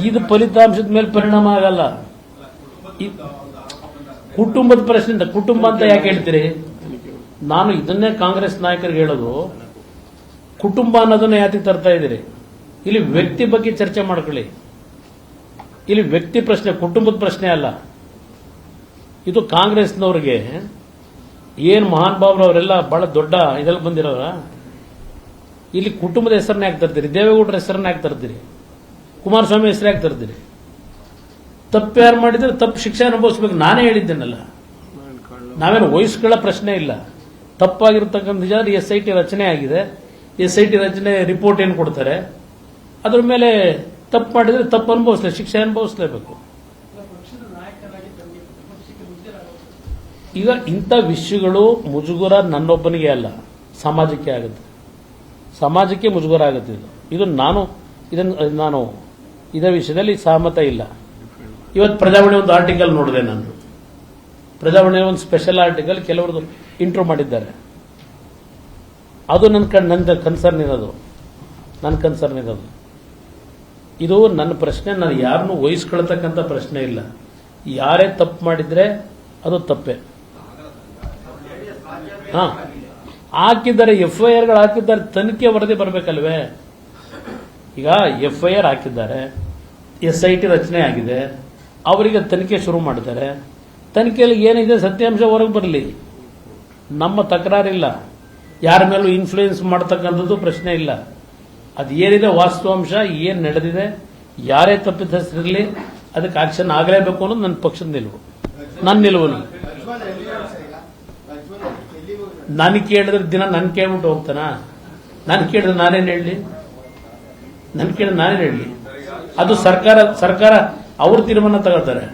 ಇದು ಫಲಿತಾಂಶದ ಮೇಲೆ ಪರಿಣಾಮ ಆಗಲ್ಲ. ಕುಟುಂಬದ ಪ್ರಶ್ನೆ, ಕುಟುಂಬ ಅಂತ ಯಾಕೆ ಹೇಳ್ತೀರಿ? ನಾನು ಇದನ್ನೇ ಕಾಂಗ್ರೆಸ್ ನಾಯಕರಿಗೆ ಹೇಳೋದು, ಕುಟುಂಬ ಅನ್ನೋದನ್ನ ಯಾಕೆ ತರ್ತಾ ಇದ್ದೀರಿ? ಇಲ್ಲಿ ವ್ಯಕ್ತಿ ಬಗ್ಗೆ ಚರ್ಚೆ ಮಾಡ್ಕೊಳ್ಳಿ. ಇಲ್ಲಿ ವ್ಯಕ್ತಿ ಪ್ರಶ್ನೆ, ಕುಟುಂಬದ ಪ್ರಶ್ನೆ ಅಲ್ಲ. ಇದು ಕಾಂಗ್ರೆಸ್ನವ್ರಿಗೆ ಏನು ಮಹಾನ್ ಭಾವರು ಅವರೆಲ್ಲ ಬಹಳ ದೊಡ್ಡ ಇದರಲ್ಲಿ ಬಂದಿರೋರ, ಇಲ್ಲಿ ಕುಟುಂಬದ ಹೆಸರನ್ನ ಯಾಕೆ ತರ್ತೀರಿ? ದೇವೇಗೌಡರ ಹೆಸರನ್ನ ಯಾಕೆ ತರ್ತೀರಿ? ಕುಮಾರಸ್ವಾಮಿ ಹೆಸರು ಯಾಕೆ ತರ್ತೀರಿ? ತಪ್ಪು ಯಾರು ಮಾಡಿದ್ರೆ ತಪ್ಪು ಶಿಕ್ಷೆ ಅನುಭವಿಸ್ಬೇಕು. ನಾನೇ ಹೇಳಿದ್ದೇನಲ್ಲ, ನಾವೇನು ವಯಸ್ಸುಗಳ ಪ್ರಶ್ನೆ ಇಲ್ಲ. ತಪ್ಪಾಗಿರ್ತಕ್ಕಂಥ ನಿಜ SIT ರಚನೆ ಆಗಿದೆ. SIT ರಚನೆ ರಿಪೋರ್ಟ್ ಏನು ಕೊಡ್ತಾರೆ, ಅದ್ರ ಮೇಲೆ ತಪ್ಪು ಮಾಡಿದ್ರೆ ತಪ್ಪು ಅನುಭವಿಸ್ಲೇ, ಶಿಕ್ಷೆ ಅನುಭವಿಸಲೇಬೇಕು. ಈಗ ಇಂಥ ವಿಷಯಗಳು ಮುಜುಗರ ನನ್ನೊಬ್ಬನಿಗೆ ಅಲ್ಲ, ಸಮಾಜಕ್ಕೆ ಆಗುತ್ತೆ. ಸಮಾಜಕ್ಕೆ ಮುಜುಗರ ಆಗುತ್ತೆ. ನಾನು ಇದೇ ವಿಷಯದಲ್ಲಿ ಸಹಮತ ಇಲ್ಲ. ಇವತ್ತು ಪ್ರಜಾವಾಣಿ ಒಂದು ಆರ್ಟಿಕಲ್ ನೋಡಿದೆ. ನಾನು ಪ್ರಜಾವಾಣಿ ಒಂದು ಸ್ಪೆಷಲ್ ಆರ್ಟಿಕಲ್ ಕೆಲವರದು ಇಂಟ್ರೋ ಮಾಡಿದ್ದಾರೆ. ಅದು ನನ್ನ ಕನ್ಸರ್ನ್ ಇರೋದು. ಇದು ನನ್ನ ಪ್ರಶ್ನೆ. ನಾನು ಯಾರನ್ನು ವಹಿಸ್ಕೊಳ್ತಕ್ಕಂಥ ಪ್ರಶ್ನೆ ಇಲ್ಲ. ಯಾರೇ ತಪ್ಪು ಮಾಡಿದ್ರೆ ಅದು ತಪ್ಪೇ. ಹಾಕಿದ್ದಾರೆ, FIRಗಳು ಹಾಕಿದ್ದಾರೆ, ತನಿಖೆ ವರದಿ ಬರಬೇಕಲ್ವೇ? ಈಗ FIR ಹಾಕಿದ್ದಾರೆ, SIT ರಚನೆ ಆಗಿದೆ, ಅವರಿಗೆ ತನಿಖೆ ಶುರು ಮಾಡಿದ್ದಾರೆ. ತನಿಖೆಯಲ್ಲಿ ಏನಿದೆ ಸತ್ಯಾಂಶ ಹೊರಗೆ ಬರಲಿ. ನಮ್ಮ ತಕರಾರಿಲ್ಲ. ಯಾರ ಮೇಲೂ ಇನ್ಫ್ಲೂಯೆನ್ಸ್ ಮಾಡತಕ್ಕಂಥದ್ದು ಪ್ರಶ್ನೆ ಇಲ್ಲ. ಅದು ಏನಿದೆ ವಾಸ್ತವಾಂಶ, ಏನು ನಡೆದಿದೆ, ಯಾರೇ ತಪ್ಪಿತಸ್ಥರಿರಲಿ ಅದಕ್ಕೆ ಆಕ್ಷನ್ ಆಗಲೇಬೇಕು ಅನ್ನೋದು ನನ್ನ ಪಕ್ಷದ ನಿಲುವು. ನನ್ನ ನಿಲುವು. ನಾನು ಕೇಳಿದ್ರೆ ದಿನ ನನ್ ಕೇಳ್ಬಿಟ್ಟು ಹೋಗ್ತಾನ? ನಾನು ಕೇಳಿದ್ರೆ ನಾನೇನು ಹೇಳಲಿ? ಅದು ಸರ್ಕಾರ ಅವ್ರ ತೀರ್ಮಾನ ತಗೊಳ್ತಾರೆ.